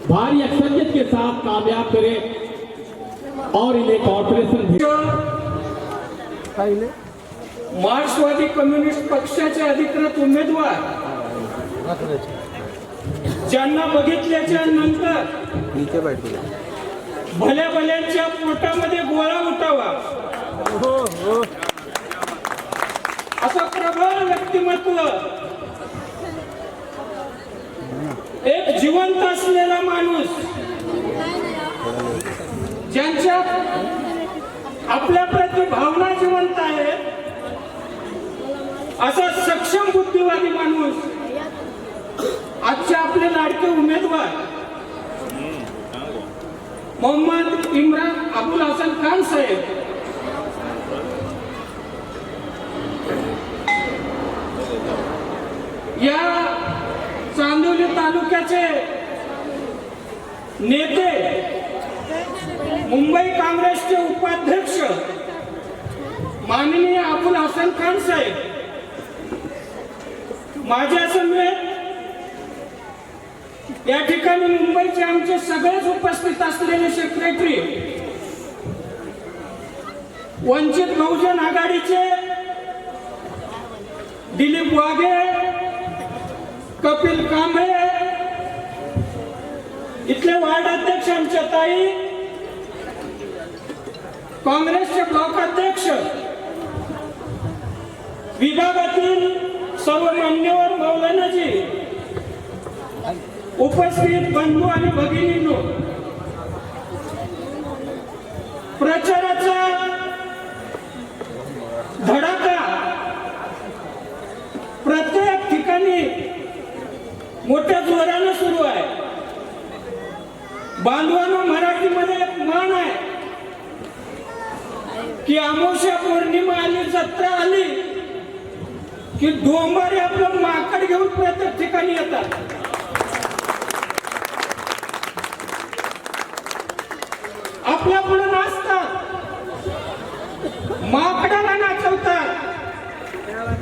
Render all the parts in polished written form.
भारी अक्सरियत के साथ कामयाब करें और इन्हें कॉर्पोरेशन मार्क्सवादी कम्युनिस्ट पक्षाचे अधिकृत उमेदवार ज्यांना बघितल्याच्या नंतर भल्या भल्यांच्या पोटामध्ये गोळा उठावा असं प्रबळ व्यक्तिमत्व, एक जिवंत असलेला माणूस ज्यांच्या आपल्या प्रति भावना जिवंत आहे असा सक्षम बुद्धिवादी माणूस आजचे आपले लाडके उमेदवार मोहम्मद इम्रान अबुल हसन खान साहेब या चांदोली तालुक्याचे नेते, मुंबई काँग्रेसचे उपाध्यक्ष माननीय अबुल हसन खान साहेब, माझ्या समेत या ठिकाणी मुंबईचे आमचे सगळेच उपस्थित असलेले सेक्रेटरी, वंचित बहुजन आघाडीचे दिलीप वाघे, कपिल कांबळे, इथले वार्ड अध्यक्ष आमच्या ताई, काँग्रेसचे ब्लॉक अध्यक्ष, विभागातील सर्व मान्यवर मौलानाजी, उपस्थित बंधू आणि भगिनींनो, प्रचाराचा धडाका प्रत्येक ठिकाणी मोठ्या जोराने सुरू आहे. बांधवांनो, मराठीमध्ये एक म्हण आहे की अमावस्या पौर्णिमा आली, जत्रा आली की डोंबारी आपलं माकड घेऊन प्रत्येक ठिकाणी येतात. आपल्या पुढे नाचतात, माकडाला नाचवतात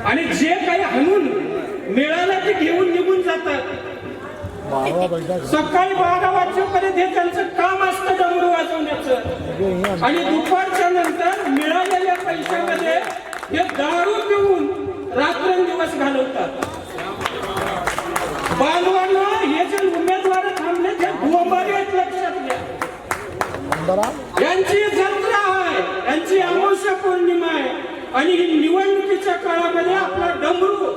आणि जे काही हाणून मिळालं ते घेऊन निघून जातात. सकाळी 12 वाजेपर्यंत हे त्यांचं काम असतं डमरू वाजवण्याचं आणि दुपारच्या नंतर मिळालेल्या पैशामध्ये हे दारू पिऊन रात्रंदिवस घालवतात. बांधवांना हे जे उमेदवार थांबले ते डोंबारी आहेत, लक्षात घ्या. यांची जत्रा आहे, यांची अमावस्या पौर्णिमा आहे आणि निवडणुकीच्या काळामध्ये आपला डमरू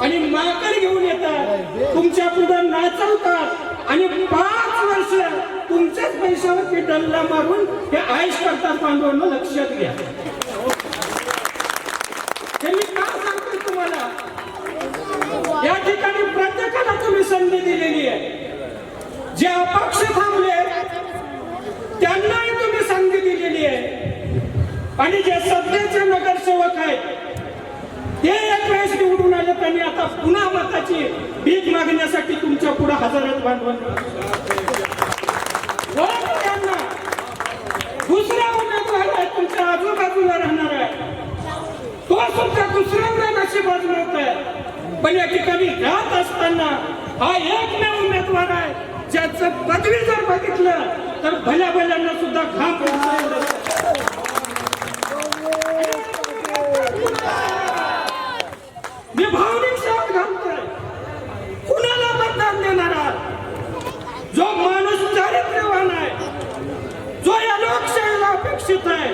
आणि माकड घेऊन येतात, तुमच्या पुढे नाचवतात आणि 5 वर्ष तुमच्याच पैशावरती डल्ला मारून हे आयश करतात. बांधवांना लक्षात घ्या. हे मी का सांगतो तुम्हाला, या ठिकाणी प्रत्येकाला तुम्ही संधी दिलेली आहे. जे अपक्ष थांबले त्यांनाही तुम्ही संधी दिलेली आहे आणि जे सध्याचे नगरसेवक आहेत ते एक वेळेस निवडून आले, त्यांनी आता पुन्हा मताची भीक मागण्यासाठी तुमच्या पुढे हजारात भांडवल. त्यांना दुसरा उमेदवार आहे तुमच्या आजूबाजूला राहणार आहे, तो सुद्धा दुसऱ्यांदा नशीब आजमावत आहे. पण या ठिकाणी राहत असताना हा एकमेव उमेदवार आहे ज्याचं पदवी जर बघितलं तर भल्या भल्यांना सुद्धा घाम मी भावनिक शब्द घालतोय. कुणाला मतदान देणार आहात? जो माणूस चारित्र्यवान आहे, जो या लोकशाहीला अपेक्षित आहे,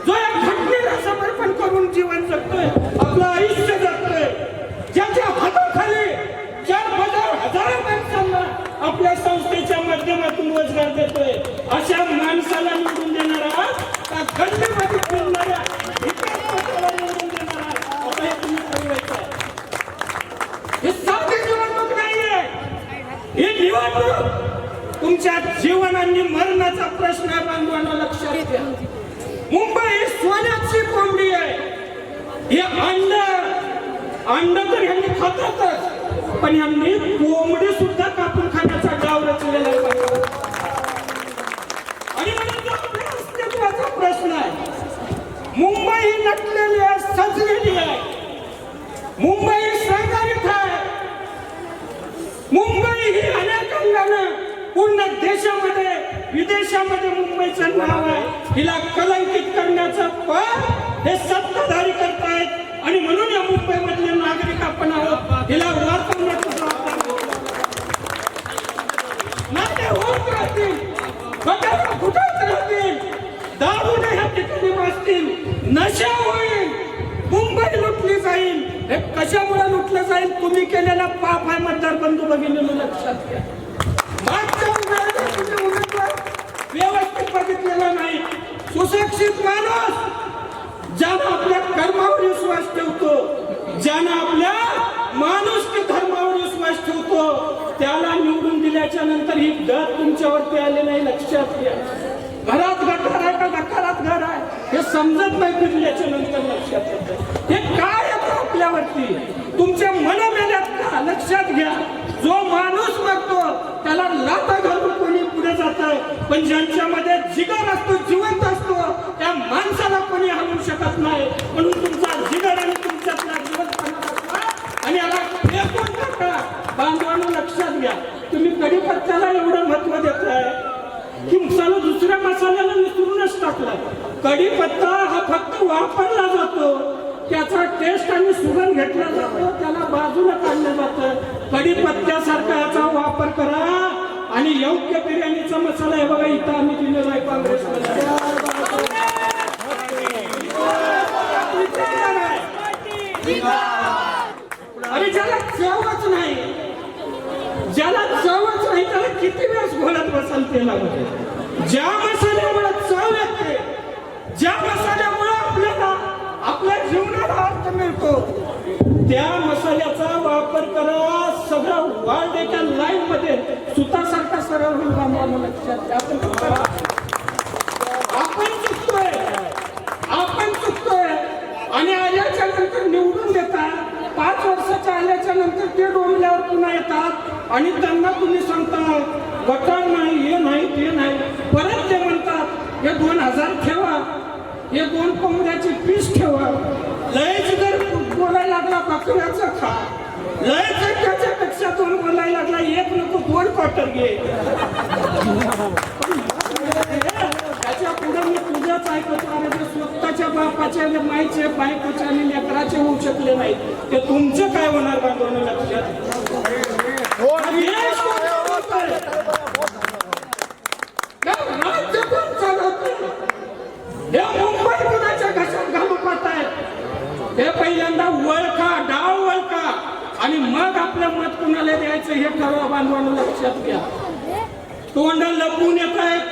जो या घटनेला समर्पण करून जीवन जगतोय, आपलं आयुष्य जगतोय, ज्याच्या हाताखाली 4,000 हजारो माणसांना आपल्या संस्थेच्या माध्यमातून रोजगार देतोय, अशा माणसाला निवडून देणार आहात का खंडमध्ये फिरणाऱ्या निवडून देणार आहात? आता हे तुम्ही ठरवायचं आहे. हे साधी निवडणूक नाहीये, ही निवडणूक तुमच्या जीवन आणि मरणाचा प्रश्न आहे. बांधवांना लक्षात घ्या. मुंबई सोन्याची कोंबडी आहे. हे अंड तर ह्यांनी खातातच, पण ह्यांनी कोंबडी सुद्धा कापून खाण्याचा डाव रचलेला आहे. आणि म्हणून आपल्या अस्तित्वाचा प्रश्न आहे. मुंबई ही नटलेली आहे, सजलेली आहे. मुंबई शृंगारित आहे. मुंबई ही अनेक अंगानं पूर्ण देशामध्ये विदेशामध्ये मुंबईचं नाव आहे. हिला कलंकित करण्याचं पण हे सत्ताधारी करतायत आणि म्हणून या मुंबईमधले नागरिक आपण आहोत. हिला वाचवण्याचं जबाबदारी नाते होत राहतील, बघायला फुटत राहतील, दारूने ह्या ठिकाणी वाचतील, नशा होईल, मुंबई लुटली जाईल. हे कशामुळे लुटलं जाईल? तुम्ही केलेला पाप आहे मतदार बंधू भगिनींनो, लक्षात घ्या. मागच्या उमेदवाराला तुम्ही उमेदवार व्यवस्थित बघितलेला नाही. सुशिक्षित माणूस ज्यानं आपल्या कर्मावर विश्वास ठेवतो, ज्यानं आपल्या माणुसकी धर्मावर विश्वास ठेवतो, त्याला निवडून दिल्याच्या नंतर ही गत तुमच्यावरती आले नाही. लक्षात घ्या. घरात गटार आहे का गटारात घर आहे हे समजत नाही फिरल्याच्या नंतर. लक्षात येतं हे काय येतं आपल्यावरती, तुमच्या मन मेल्यात का? लक्षात घ्या. जो माणूस मागतो त्याला लाथा घालून कोणी पुढे जात आहे, पण ज्यांच्यामध्ये जिगर असतो, जिवंत असतो, त्या माणसाला कोणी हलवू शकत नाही. म्हणून तुमचा जिगर आणि तुमच्यातला जिवंतपणा दाखवा आणि याला फेकून टाका. बांधवांनो लक्षात घ्या. तुम्ही कढीपत्त्याला एवढं महत्व देताय की मसाला दुसऱ्या मसाल्याला विसरूनच टाकला. कढीपत्ता हा फक्त वापरला जातो, त्याचा टेस्ट आणि सुगंध घेतला जातो, त्याला बाजूला काढलं जातं. कढीपत्त्यासारखा याचा वापर करा आणि योग्य बिर्याणीचा मसाला आहे बघा इथं आम्ही दिलेला आहे काँग्रेसला. आणि ज्याला चवच नाही, ज्याला चवच नाही त्याला किती वेळेस घोळत बसाल तेलामध्ये. ज्या मसाल्यामुळे चव येते, ज्या मसाल्यामुळे आपल्याला आपल्या जीवनाला अर्थ मिळतो, त्या मसाल्याचा वापर करा. सगळं वाढ एका लाईन मध्ये सुतासारखा सरळ होईल. आम्हाला लक्षात आपण चुकतोय आणि आल्याच्या नंतर निवडून देतात. 5 वर्षाच्या आल्याच्या नंतर ते डोंबल्यावर पुन्हा येतात आणि त्यांना तुम्ही सांगता गटार नाही, हे नाही, ते नाही. परत ते म्हणतात हे 2000 ठेवा, हे 2 कोंबड्याची पीस ठेवा. लयच जर बोलायला लागला बकऱ्याचं खा, लयच जर त्याच्यापेक्षा 2 बोलायला लागला 1 नको 2 क्वार्टर घे. त्याच्या पुढे मी तुझ्याच ऐकतो. अरे स्वतःच्या बापाच्या माईचे बायकोचे आणि लेकराचे होऊ शकले नाही, ते तुमचं काय होणार बांधवांनो लक्षात. राज्य कोण चालवतं? हे मुंबई कुणाच्या घशात घालू पाहतायत. हे पहिल्यांदा वळखा, डाव वळखा आणि मग आपलं मत कुणाला द्यायचं हे ठरवा बांधवांनो लक्षात घ्या. तोंड लपवून येत आहेत,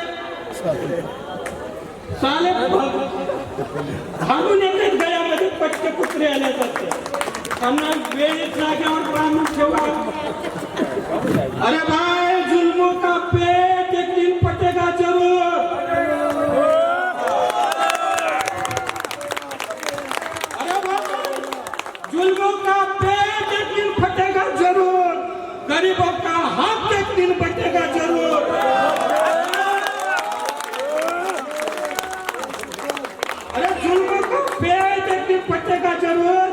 साले घालून येतात गळ्यामध्ये पटके कुत्रे आले जाते. त्यांना वेळेत जाग्यावर बांधून ठेवा. अरे भाई जुल्मों का पेट एक दिन पटेगा जरूर. अरे भाई जुल्मों का पेट एक दिन फटेगा जरूर, गरीबों का हक एक दिन बटेगा जरूर. अरे जुल्मों का पेट एक दिन फटेगा जरूर,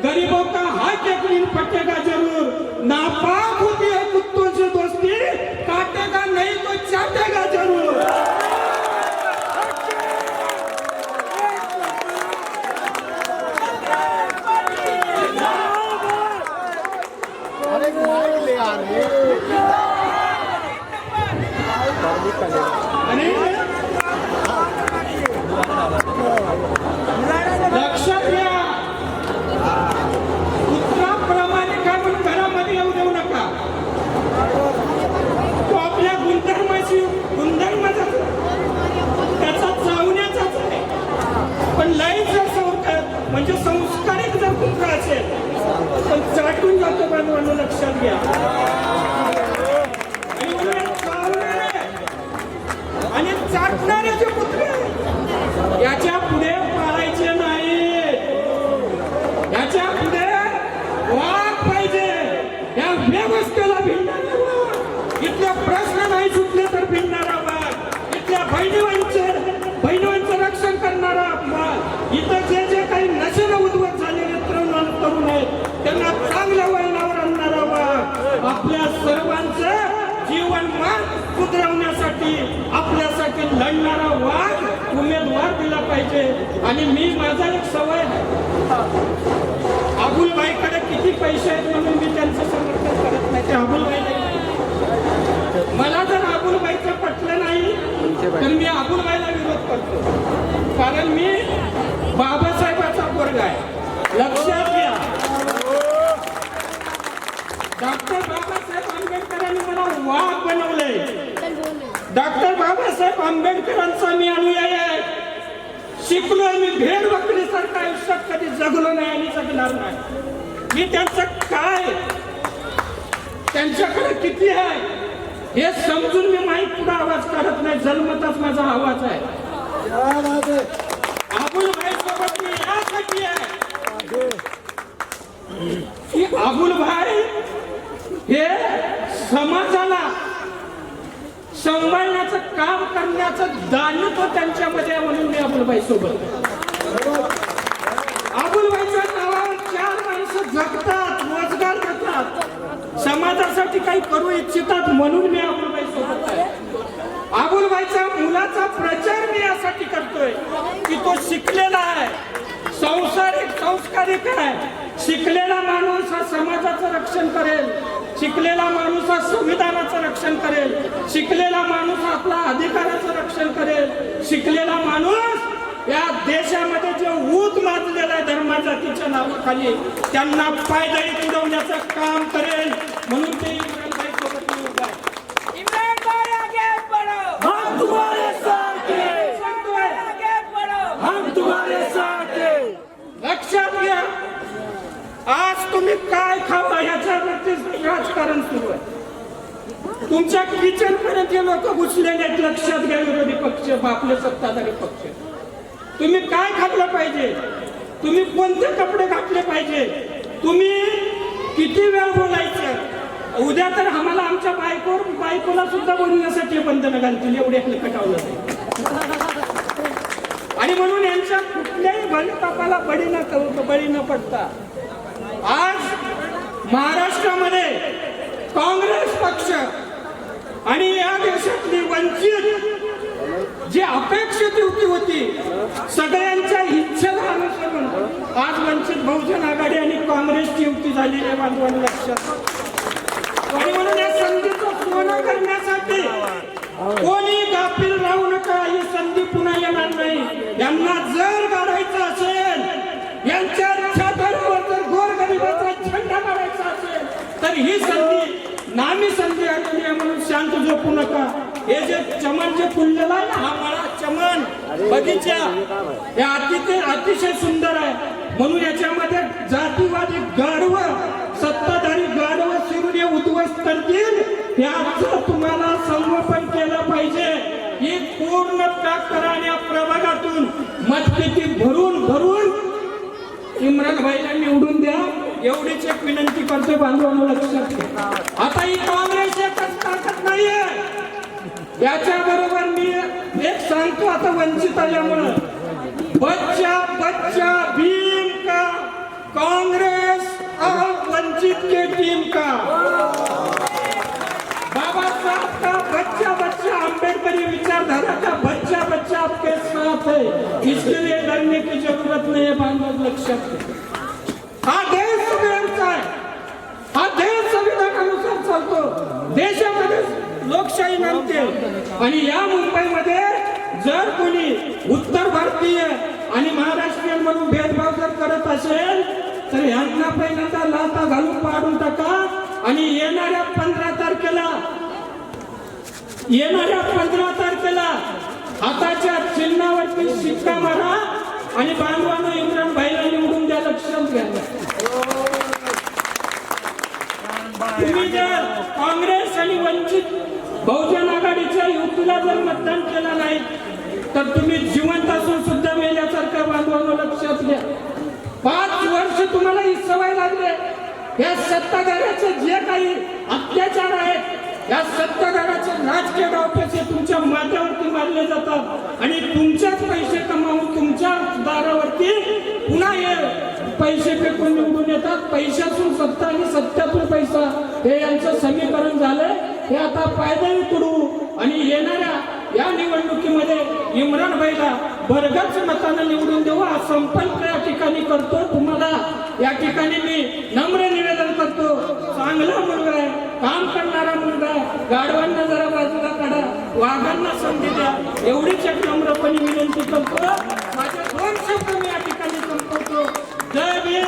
गरीबों का हक एक दिन फटेगा जरूर. नापाक होती है कुत्तों से दोस्ती, काटेगा नहीं तो चाटेगा जरूर. लक्षात घ्या, कुत्राप्रमाणे काय म्हणून घरामध्ये येऊ देऊ नका. तो आपल्या गुणधर्माचा त्याचा चावण्याचाच आहे. पण लई जर संस्कार म्हणजे संस्कारिक जर कुत्रा असेल तर चाटून जातो बांधवांनो लक्षात घ्या. आणि चाटणारे जे कुत्रे याच्या पुढे पाळायचे नाही, याच्या पुढे वाघ पाहिजे. या व्यवस्थेला भिडणारा वाघ, इथले प्रश्न नाही सुटले तर भिडणारा वाघ, इथल्या बहिणीवांचं रक्षण करणारा वाघ, इथं जे काही नशेला उद्भूत झालेले तरुण आहेत त्यांना चांगल्या वळणावर आणणारा वाघ, आपल्या सर्वांचं जीवनमान सुधरवण्यासाठी आपल्यासाठी लढणारा वाघ उमेदवार दिला पाहिजे. आणि मी माझा एक सवय आहे, अबुलबाईकडे किती पैसे आहेत म्हणून मी त्यांचं समर्थन करत नाही. ते अबुलबाई मला जर अबुलबाईचं पटलं नाही तर मी अबुलबाईला विरोध करतो. कारण मी बाबासाहेबाचा वर्ग आहे. लक्षात घ्या, डॉक्टर बाबासाहेब आंबेडकरांनी मला वाघ बनवलंय. डॉक्टर बाबासाहेब आंबेडकरांचा मी अनुयायी आहे. शिकलोय मी. भेड बकरीसारखं आयुष्यात कधी जगलो नाही आणि जगणार नाही. मी त्यांचं काय, त्यांच्याकडे किती आहे हे समजून मी माहीत पुढे आवाज काढत नाही. जन्मताच माझा आवाज आहे. अबुलभाई सोबत मी यासाठी आहे की अबुलभाई हे समाजाला सांभाळण्याचं काम करण्याचं दायित्व त्यांच्यामध्ये आहे. म्हणून मी अबुलभाई सोबत. अबुलभाईच्या नावावर 4 माणसं जगतात, रोजगार करतात, समाजासाठी काही करू इच्छितात. म्हणून मी अबुलभाई सोबत आहे. अबुलभाईच्या मुलाचा प्रचार मी यासाठी करतोय की तो शिकलेला आहे, संस्कारिक आहे. शिकलेला माणूस हा समाजाचं रक्षण करेल. शिकलेला माणूस हा संविधानाचं रक्षण करेल. शिकलेला माणूस आपला अधिकाराचं रक्षण करेल. शिकलेला माणूस या देशामध्ये जे ऊत माजलेला आहे धर्मा जातीच्या नावाखाली त्यांना पायदळी तुडवण्याचं काम करेल. म्हणून ते इम्रानभाई सोबत मी उभा आहे. इमरान आगे बढ़ो, हम तुम्हारे साथ हैं. आगे बढ़ो, हम तुम्हारे साथ हैं. लक्षात घ्या, आज तुम्ही काय खावा ह्याच्यावरती राजकारण सुरू आहे. तुमच्या किचन पर्यंत लोक घुसलेले आहेत. लक्षात घ्या, विरोधी पक्ष, आपले सत्ताधारी पक्ष. तुम्ही काय खाल्लं पाहिजे, तुम्ही कोणते कपडे घातले पाहिजे, तुम्ही किती वेळ बोलायचं. उद्या तर आम्हाला आमच्या बायकोला सुद्धा बोलण्यासाठी बंधनं घालतील. एवढे कटावलं नाही. आणि म्हणून यांच्या कुठल्याही भलतापाला बळी न पडता आज महाराष्ट्रामध्ये काँग्रेस पक्ष आणि या देशातली वंचित जी अपेक्षित युती होती, सगळ्यांच्या इच्छेला अनुसरून आज वंचित बहुजन आघाडी आणि काँग्रेसची युती झालेली आहे. बांधवांनी लक्षात. आणि म्हणून या संधीचं सोनं करण्यासाठी कोणी गाफील राहू नका. ही संधी पुन्हा येणार नाही. यांना जर काढायचं असेल, यांच्या छातावर जर गोरगरिबाचा झेंडा काढायचा असेल तर ही संधी नामी संधी आलेली आहे. म्हणून शांत झोपू नका. हे जे चमन जे फुललेला आहे ना, हा मळा चमन बगीचा हे अतिशय सुंदर आहे. म्हणून याच्यामध्ये जातीवादी गाढव, सत्ताधारी गाढव शिरून हे उद्ध्वस्त करतील. त्याचं तुम्हाला संगोपन केलं पाहिजे. ही पूर्ण पॅक करा आणि या प्रभागातून मतपेटी भरून इम्रानभाईला निवडून द्या. एवढीच एक विनंती करतो बांधवांनो, लक्षात घ्या. आता ही काँग्रेस एकच ताकद नाहीये. याच्याबरोबर मी एक सांगतो, आता वंचित आल्यामुळं बच्चा भीम का, कांग्रेस और वंचित के टीम का, बाबा साहब का बच्चा अम्बेडकरी विचारधारा का बच्चा आपके साथ है. इसलिए लड़ने की जरूरत नहीं है. बांधव लक्षात घ्या. हा देश सगळ्यांचा आहे. हा देश संविधानानुसार चालतो. देशामध्ये लोकशाही नांदते. आणि या मुंबईमध्ये जर कोणी उत्तर भारतीय आणि महाराष्ट्रीयन म्हणून भेदभाव जर करत असेल तर यांना पहिल्यांदा लाथा घालून पाडून टाका. आणि येणाऱ्या 15 तारखेला हाताच्या चिन्हावरती शिक्का मारा आणि बांधवांना इम्रानभाईला निवडून द्या. लक्षात घ्या. तुम्ही जर काँग्रेस आणि वंचित बहुजन आघाडीच्या युतीला जर मतदान केलं नाही तर तुम्ही जिवंत असून सुद्धा मेल्यासारखं. बांधवांना लक्षात घ्या. 5 वर्ष तुम्हाला ही सवय लागली. या सत्ताधाऱ्याचे जे काही अत्याचार आहेत, या सत्ताधाऱ्याचे राजकीय डावपेचे तुमच्या माथ्यावरती मारले जातात आणि तुमच्याच पैसे कमावून तुमच्या दारावरती पुन्हा हे पैसे फेकून निवडून येतात. पैशातून सत्ता आणि सत्यातून पैसा, हे यांचं समीकरण झालंय. हे आता पायदळी तुडू निवडणुकीमध्ये इम्रान भाईला भरगच्च मतानं निवडून देऊ हा संकल्प या ठिकाणी करतो. तुम्हाला या ठिकाणी मी नम्र निवेदन करतो. चांगला मुलगा आहे, काम करणारा मुलगा आहे, गाढवांना जरा बाजूला काढा, वाघांना संधी द्या, एवढीच एक नम्रपणे विनंती करतो. माझे 2 शब्द मी या ठिकाणी संपवतो. जय भीम,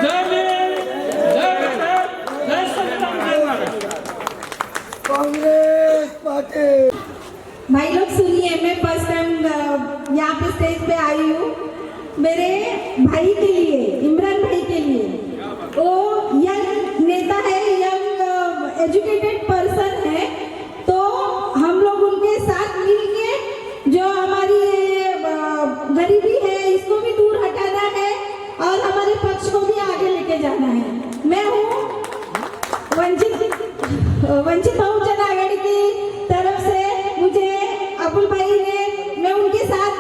जय भीम, जय भारत, जय संविधान, जय महाराष्ट्र. कांग्रेस पार्टी। भाई लोग सुनिए, मैं फर्स्ट टाइम यहाँ पे स्टेज पे आई हूँ मेरे भाई के लिए, इमरान भाई के लिए. वो यंग नेता है, यंग एजुकेटेड पर्सन है, तो हम लोग उनके साथ मिलके जो हमारी गरीबी है इसको भी दूर हटाना है और हमारे पक्ष को भी आगे लेके जाना है. मैं हूँ वंचित बहुजन आघाड़ी की तरफ से, मुझे अबुल भाई ने, मैं उनके साथ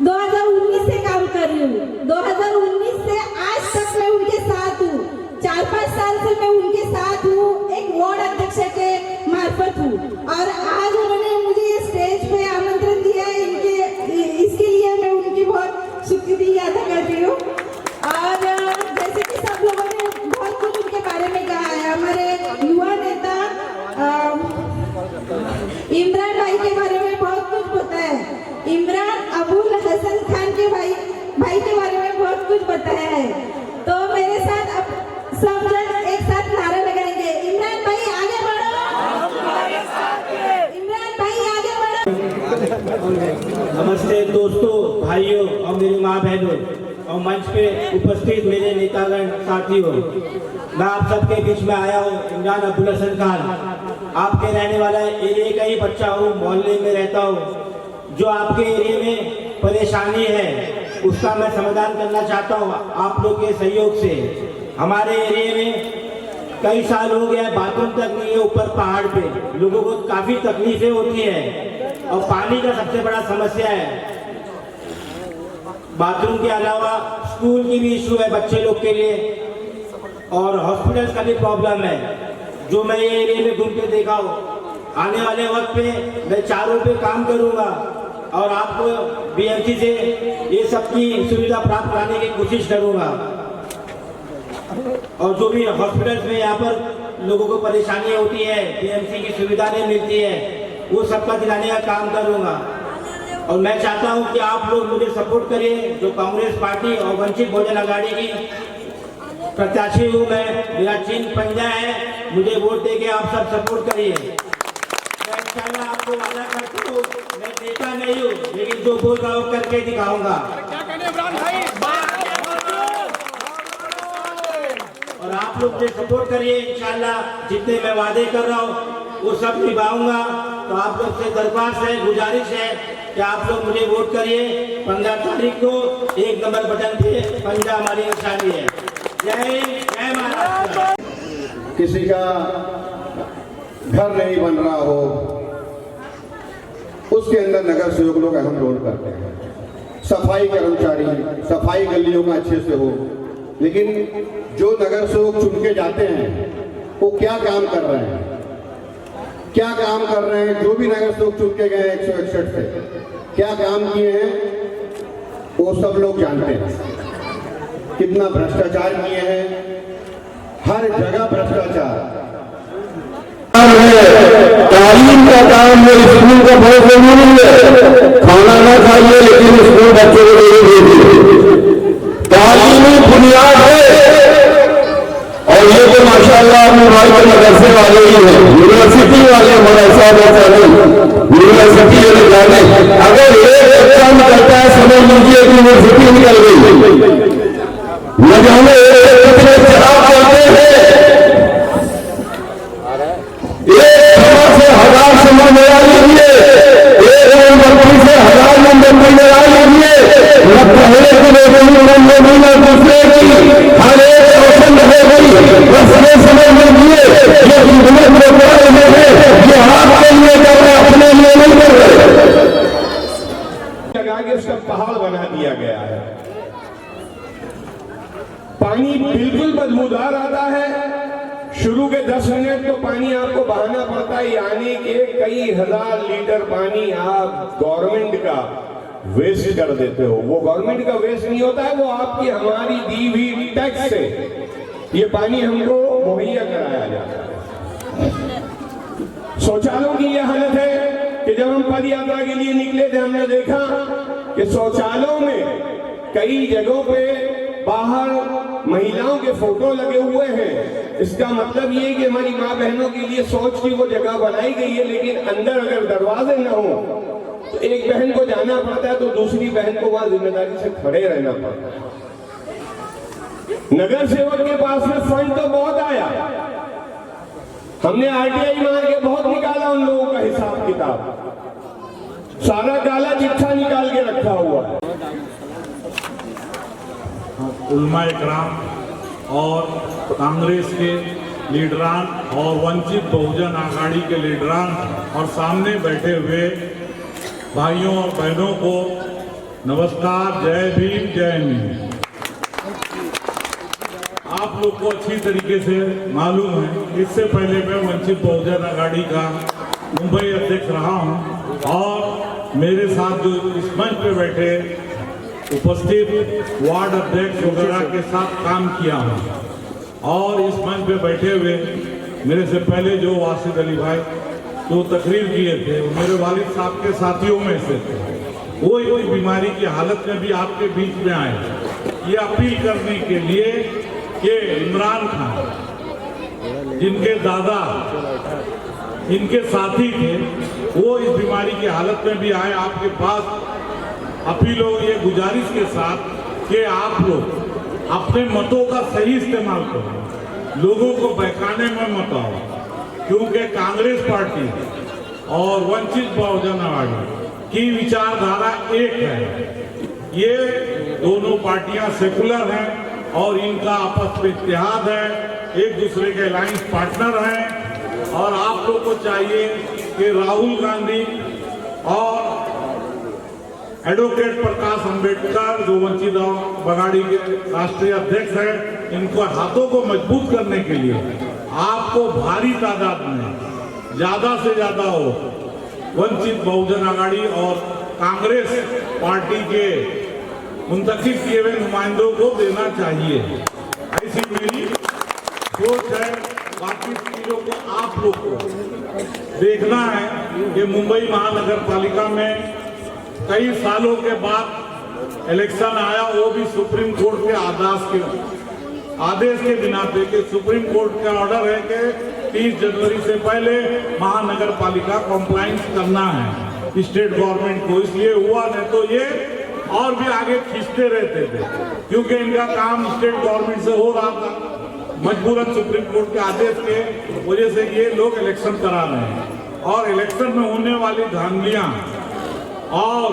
2019 से काम कर रही हूँ. 2019 से आज तक मैं उनके साथ हूँ. 4-5 साल से मैं उनके साथ हूँ, एक वार्ड अध्यक्ष के मार्फत हूँ. और आज उन्होंने मुझे ये स्टेज पे आमंत्रण दिया है, इसके लिए मैं उनकी बहुत शुक्रिया अदा करती हूँ. और जैसे कि सब लोगों ने बहुत कुछ उनके बारे में कहा है, हमारे युवा नेता इमरान भाई के बारे में बहुत कुछ पता है. इमरान अबुल हसन खान के भाई के बारे में बहुत कुछ बताया है. तो मेरे साथ अब सब जन एक साथ नारा लगाएंगे, इमरान भाई आगे बढ़ो, इमरान भाई आगे बढ़ो. नमस्ते दोस्तों, भाइयों और मेरी माँ बहनों और मंच पे उपस्थित मेरे नेतागण साथियों, मैं आप सबके बीच में आया हूँ. इमरान अबुल हसन खान आपके रहने वाला एरिया का ही बच्चा हूँ, मोहल्ले में रहता हूँ. जो आपके एरिया में परेशानी है उसका मैं समाधान करना चाहता हूँ आप लोग के सहयोग से. हमारे एरिया में कई साल हो गया बाथरूम तक नहीं है. ऊपर पहाड़ पे लोगों को काफी तकलीफें होती है और पानी का सबसे बड़ा समस्या है. बाथरूम के अलावा स्कूल की भी इशू है बच्चे लोग के लिए और हॉस्पिटल का भी प्रॉब्लम है, जो मैं ये एरिया में घूम के देखा हूँ. आने वाले वक्त पे मैं चारों पे काम करूँगा और आपको बीएमसी से ये सब की सुविधा प्राप्त कराने की कोशिश करूँगा. और जो भी हॉस्पिटल्स में यहाँ पर लोगों को परेशानी होती है, बीएमसी की सुविधा नहीं मिलती है, वो सबका दिलाने का काम करूँगा. और मैं चाहता हूँ कि आप लोग मुझे सपोर्ट करिए. जो कांग्रेस पार्टी और वंचित बहुजन आघाड़ी की प्रत्याशी हूँ मैं, मेरा चिन्ह पंजा है, मुझे वोट देके आप सब सपोर्ट करिए. मैं इंशाल्लाह आपको वादा करता हूँ, मैं नेता नहीं हूँ लेकिन जो बोल रहा हूँ करके दिखाऊंगा. और आप लोग मुझे सपोर्ट करिए. इंशाल्लाह जितने मैं वादे कर रहा हूँ वो सब निभाऊंगा. तो आप लोग से दरख्वास्त है, गुजारिश है कि आप लोग मुझे वोट करिए. 15 तारीख को 1 नंबर बटन पे पंजा हमारी निशानी है. जय हिंद, जय महाराष्ट्र. किसी का घर नहीं बन रहा हो, उसके अंदर नगर सेवक लोग अहम रोल करते हैं. सफाई कर्मचारी, सफाई गलियों का अच्छे से हो. लेकिन जो नगर सेवक चुन के जाते हैं वो क्या काम कर रहे हैं, क्या काम कर रहे हैं. जो भी नगर सेवक चुन के गए 161 से क्या काम किए हैं वो सब लोग जानते हैं. कितना भ्रष्टाचार किए हैं, हर जगह भ्रष्टाचार. तालीम का काम में स्कूल का बहुत जरूरी है. खाना ना खाइए लेकिन स्कूल बच्चों को जरूर भेजिए. तालीमी बुनियाद है. और ये तो माशाअल्लाह अपने भाई के मदरसे वाले ही हैं, यूनिवर्सिटी वाले मदरसा यूनिवर्सिटी वाले जाने. अगर एक बच्चा निकलता है समझ लीजिए यूनिवर्सिटी निकल गई. न जाने कितने शराब करते हैं. एक से 1000 समझ में आ लीजिए, एक मोमबत्ती से 1000 मोमबत्ती में आ लीजिए. न पहले की मोमबत्ती न दूसरे की, हर एक रोशन रह गई. बस ये समझ लीजिए ये खिदमत में कर रहे हैं, ये आपके लिए कर रहे, अपने लिए नहीं कर रहे. लगा के उसका पहाड़ बना दिया गया है. पानी में 10 मिनट तो पानी आपको बहाना पड़ता है, यानी कि कई हजार लीटर पानी आप गवर्नमेंट का वेस्ट कर देते हो। वो गवर्नमेंट का वेस्ट नहीं होता है, वो आपकी हमारी दी हुई टैक्स से ये पानी हमको मुहैया कराया जाता है। शौचालयों की यह हालत है कि जब हम पद यात्रा के लिए निकले थे, हमने देखा कि शौचालयों में कई जगहों पे बाहर महिलाओं के फोटो लगे हुए हैं। इसका मतलब ये कि हमारी माँ बहनों के लिए शौच की वो जगह बनाई गई है, लेकिन अंदर अगर दरवाजे न हो तो एक बहन को जाना पड़ता है तो दूसरी बहन को वहां जिम्मेदारी से खड़े रहना पड़ता है। नगर सेवक के पास में फंड तो बहुत आया, हमने आरटीआई मार के बहुत निकाला उन लोगों का हिसाब किताब, सारा काला चिट्ठा निकाल के रखा हुआ है। उलमा इकराम और कांग्रेस के लीडरान और वंचित बहुजन आघाड़ी के लीडरान और सामने बैठे हुए भाइयों और बहनों को नमस्कार, जय भीम, जय हिंद। आप लोग को अच्छी तरीके से मालूम है, इससे पहले मैं वंचित बहुजन आघाड़ी का मुंबई अध्यक्ष रहा हूं और मेरे साथ जो इस मंच पे बैठे उपस्थित वार्ड अध्यक्ष वगैरह के साथ काम किया हूं। और इस मंच पे बैठे हुए मेरे से पहले जो वासिद अली भाई जो तकरीर किए थे, वो मेरे वालिद साहब के साथियों में से थे। वो कोई बीमारी की हालत में भी आपके बीच में आए ये अपील करने के लिए कि इमरान खान जिनके दादा इनके साथी थे, वो इस बीमारी की हालत में भी आए आपके पास अपीलों ये गुजारिश के साथ कि आप लोग अपने मतों का सही इस्तेमाल करो, लोगों को बहकाने में मत आओ, क्योंकि कांग्रेस पार्टी और वंचित बहुजन आघाड़ी की विचारधारा एक है। ये दोनों पार्टियां सेकुलर हैं और इनका आपस में इत्तेहाद है, एक दूसरे के अलायंस पार्टनर हैं। और आप लोग को चाहिए कि राहुल गांधी और एडवोकेट प्रकाश अंबेडकर जो वंचित आघाड़ी के राष्ट्रीय अध्यक्ष हैं, इनको हाथों को मजबूत करने के लिए आपको भारी तादाद में ज्यादा से ज्यादा हो वंचित बहुजन आघाड़ी और कांग्रेस पार्टी के मुंतखब किए हुए नुमाइंदों को देना चाहिए, ऐसी मेरी सोच है। बाकी चीजों को आप लोग को देखना है कि मुंबई महानगर पालिका में कई सालों के बाद इलेक्शन आया, वो भी सुप्रीम कोर्ट के आदेश के बिना पे कि सुप्रीम कोर्ट का ऑर्डर है कि 30 जनवरी से पहले महानगर पालिका कॉम्प्लायंस करना है स्टेट गवर्नमेंट को। इसलिए हुआ, नहीं तो ये और भी आगे खींचते रहते थे, क्योंकि इनका काम स्टेट गवर्नमेंट से हो रहा था। मजबूरन सुप्रीम कोर्ट के आदेश के वजह से ये लोग इलेक्शन करा रहे हैं। और इलेक्शन में होने वाली धांधलियां और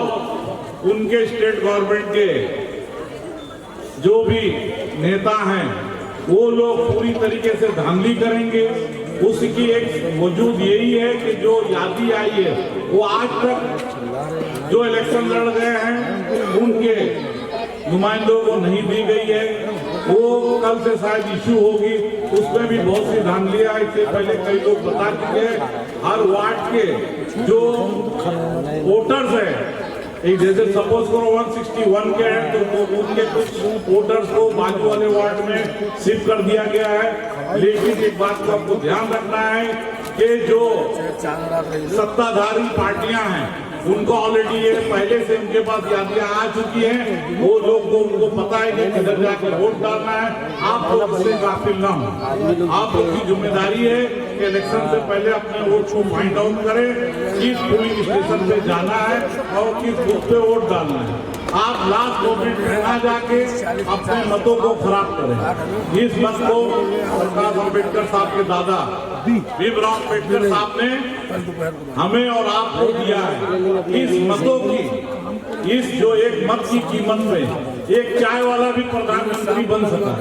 उनके स्टेट गवर्नमेंट के जो भी नेता हैं, वो लोग पूरी तरीके से धांधली करेंगे। उसकी एक वजूद यही है कि जो यादी आई है, वो आज तक जो इलेक्शन लड़ गए हैं उनके नुमाइंदों को नहीं दी गई है। वो कल से शायद इशू होगी, उसमें भी बहुत सी धांधलियां, इससे पहले कई लोग बता चुके हैं। हर वार्ड के जो वोटर्स हैं, एक जैसे सपोज करो 161 के हैं, तो उनके कुछ वोटर्स को बाजू वाले वार्ड में शिफ्ट कर दिया गया है। लेकिन एक बात को आपको ध्यान रखना है कि जो सत्ताधारी पार्टियां हैं, उनको ऑलरेडी ये पहले से उनके पास यादियां आ चुकी हैं। वो लोग को उनको पता है कि किधर जाकर वोट डालना है। आप लोग इससे गाफिल ना हो। आप लोग की जिम्मेदारी है कि इलेक्शन से पहले अपने वोट को फाइंड आउट करें, किस पोलिंग स्टेशन पे जाना है और किस बूथ पे वोट डालना है। आप लास्ट मोमेंट में ना जाके अपने मतों को खराब करें। इस मत को प्रकाश अम्बेडकर साहब के दादा भीमराव अम्बेडकर साहब ने हमें और आपको दिया है। इस मतों की, इस जो एक मत की कीमत में एक चाय वाला भी प्रधानमंत्री बन सका,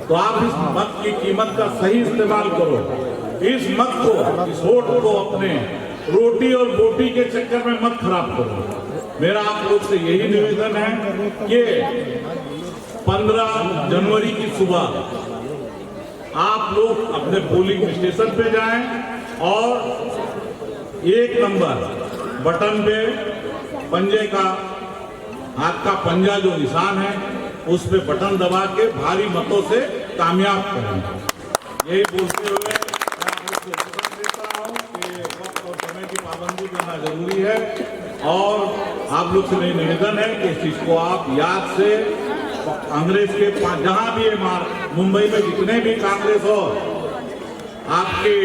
तो आप इस मत की कीमत का सही इस्तेमाल करो। इस मत को, इस वोट को अपने रोटी और बोटी के चक्कर में मत खराब करो। मेरा आप लोग से यही निवेदन है कि 15 जनवरी की सुबह आप लोग अपने पोलिंग स्टेशन पे जाएं और 1 नंबर बटन पे पंजे का, हाथ का पंजा जो निशान है उस पे बटन दबा के भारी मतों से कामयाब करें। यही बोलते हुए मैं आप लोग को सलाह देता हूं कि वक्त और समय की पाबंदी करना जरूरी है और आप लोग से मेरी निवेदन है कि इस चीज को आप याद से कांग्रेस के जहां भी मुंबई में जितने भी कांग्रेस हो, आपके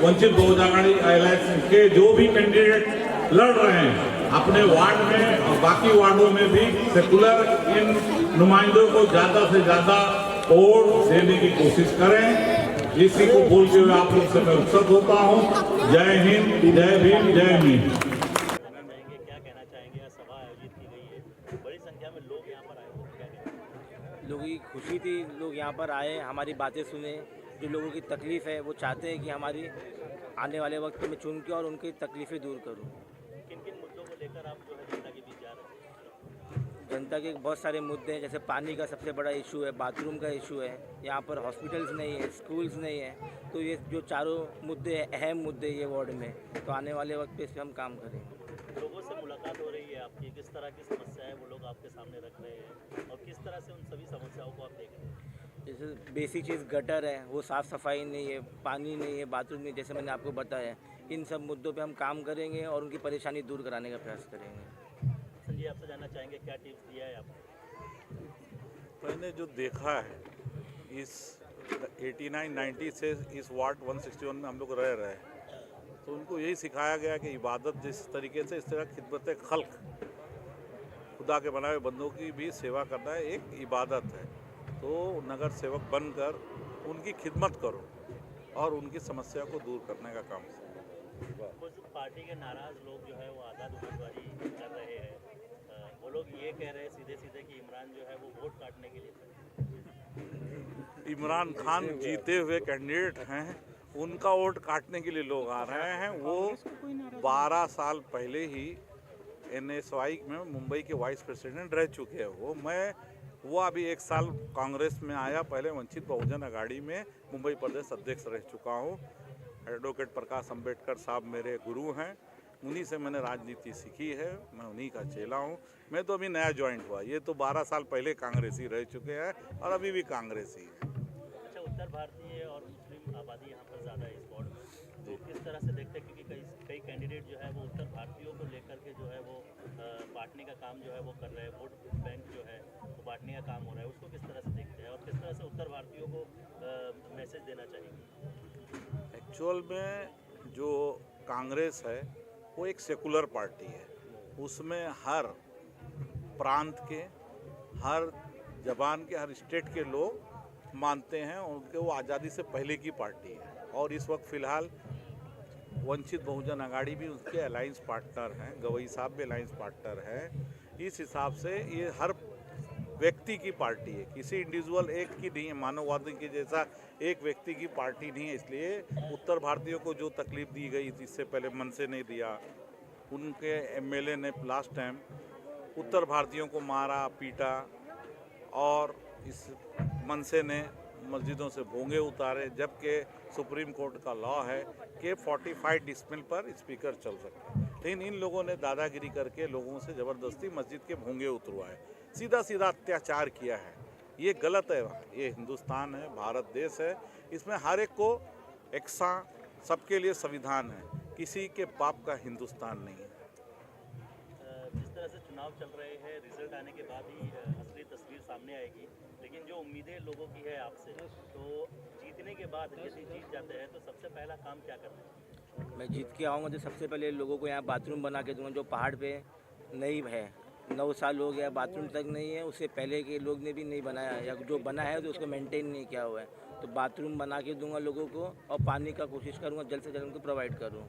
वंचित बहुजन आघाड़ी अलायंस के जो भी कैंडिडेट लड़ रहे हैं अपने वार्ड में और बाकी वार्डों में भी सेकुलर इन नुमाइंदों को ज्यादा से ज्यादा वोट देने की कोशिश करें। इसी को बोलते हुए आप लोग से मैं रुखसत होता हूं। जय हिंद, जय भीम, जय मीम। क्या कहना चाहेंगे? आज सभा आयोजित की गई है, बड़ी संख्या में लोग यहाँ पर आए हो, क्या कहना चाहेंगे? लोगों की खुशी थी, लोग यहाँ पर आए, हमारी बातें सुने। जो लोगों की तकलीफ़ है वो चाहते हैं कि हमारी आने वाले वक्त में चुन के और उनकी तकलीफ़ें दूर करूँ। किन किन मुद्दों को लेकर आप जो है जनता के बीच जा रहे हैं? जनता के बहुत सारे मुद्दे हैं, जैसे पानी का सबसे बड़ा इशू है, बाथरूम का इशू है, यहाँ पर हॉस्पिटल्स नहीं है, स्कूल्स नहीं है। तो ये जो चारों मुद्दे हैं, अहम मुद्दे ये वार्ड में, तो आने वाले वक्त पे इस पर हम काम करेंगे। लोगों से मुलाकात हो रही है आपकी, किस तरह की समस्याएं वो लोग आपके सामने रख रहे हैं और किस तरह से उन सभी समस्याओं को आप देख रहे हैं? जैसे बेसिक चीज़ गटर है, वो साफ़ सफाई नहीं है, पानी नहीं है, बाथरूम नहीं, जैसे मैंने आपको बताया। इन सब मुद्दों पे हम काम करेंगे और उनकी परेशानी दूर कराने का प्रयास करेंगे। संजय, आपसे जानना चाहेंगे क्या टिप्स दिया है आपको? मैंने जो देखा है इस 89-90 से इस वार्ड 161 में हम लोग रह रहे हैं, तो उनको यही सिखाया गया कि इबादत जिस तरीके से, इस तरह खिदमत खल्क, खुदा के बनाए बंदों की भी सेवा करना है, एक इबादत है। तो नगर सेवक बनकर उनकी खिदमत करो और उनकी समस्या को दूर करने का काम करो। कुछ पार्टी के नाराज लोग जो है वो आज़ाद उम्मीदवारी कर रहे हैं, वो लोग ये कह रहे हैं सीधे सीधे कि इमरान जो है वो वोट काटने के लिए। इमरान खान जीते हुए कैंडिडेट हैं, उनका वोट काटने के लिए लोग आ रहे हैं। वो 12 साल पहले ही NSY में मुंबई के वाइस प्रेसिडेंट रह चुके हैं। वो अभी 1 साल कांग्रेस में आया, पहले वंचित बहुजन आघाड़ी में मुंबई प्रदेश अध्यक्ष रह चुका हूँ। एडवोकेट प्रकाश अंबेडकर साहब मेरे गुरु हैं, उन्हीं से मैंने राजनीति सीखी है, मैं उन्हीं का चेला हूँ। मैं तो अभी नया ज्वाइंट हुआ, ये तो 12 साल पहले कांग्रेसी रह चुके हैं और अभी भी कांग्रेसी है। अच्छा, उत्तर भारतीय और मुस्लिम आबादी यहाँ पर ज़्यादा है इस वार्ड में, तो किस तरह से देखते हैं? क्योंकि कई कैंडिडेट जो है वो उत्तर भारतीयों को लेकर के जो है वो बांटने का काम जो है वो कर रहे हैं, वोट बैंक जो है वो बांटने का काम हो रहा है, उसको किस तरह से देखते हैं और किस तरह से उत्तर भारतीयों को मैसेज देना चाहिए? एक्चुअल में जो कांग्रेस है वो एक सेकुलर पार्टी है, उसमें हर प्रांत के, हर जबान के, हर स्टेट के लोग मानते हैं, उनके वो आज़ादी से पहले की पार्टी है। और इस वक्त फ़िलहाल वंचित बहुजन आघाड़ी भी उसके अलायंस पार्टनर हैं, गवई साहब भी अलायंस पार्टनर हैं। इस हिसाब से ये हर व्यक्ति की पार्टी है, किसी इंडिविजुअल एक की नहीं है, मानववादी के जैसा एक व्यक्ति की पार्टी नहीं है। इसलिए उत्तर भारतीयों को जो तकलीफ दी गई इससे पहले मन से नहीं दिया, उनके MLA ने लास्ट टाइम उत्तर भारतीयों को मारा पीटा और इस मनसे ने मस्जिदों से भोंगे उतारे, जबकि सुप्रीम कोर्ट का लॉ है कि 45 डिसिमिल पर स्पीकर चल सकते हैं। लेकिन इन लोगों ने दादागिरी करके लोगों से ज़बरदस्ती मस्जिद के भोंगे उतरवाए, सीधा सीधा अत्याचार किया है। ये गलत है। ये हिंदुस्तान है, भारत देश है, इसमें हर एक को एक सा सबके लिए संविधान है, किसी के बाप का हिंदुस्तान नहीं है। जिस तरह से चुनाव चल रहे हैं, रिजल्ट आने के बाद ही असली तस्वीर सामने आएगी, लेकिन जो उम्मीदें लोगों की है आपसे, तो जीतने के बाद यदि जीत जाते हैं तो सबसे पहला काम क्या करना है? मैं जीत के आऊँगा तो सबसे पहले लोगों को यहाँ बाथरूम बना के दूँगा, जो पहाड़ पे नहीं है, 9 साल हो गया बाथरूम तक नहीं है, उससे पहले के लोग ने भी नहीं बनाया, या जो बना है तो उसको मेंटेन नहीं किया हुआ है। तो बाथरूम बना के दूंगा लोगों को और पानी का कोशिश करूँगा जल्द से जल्द उनको प्रोवाइड करूँ।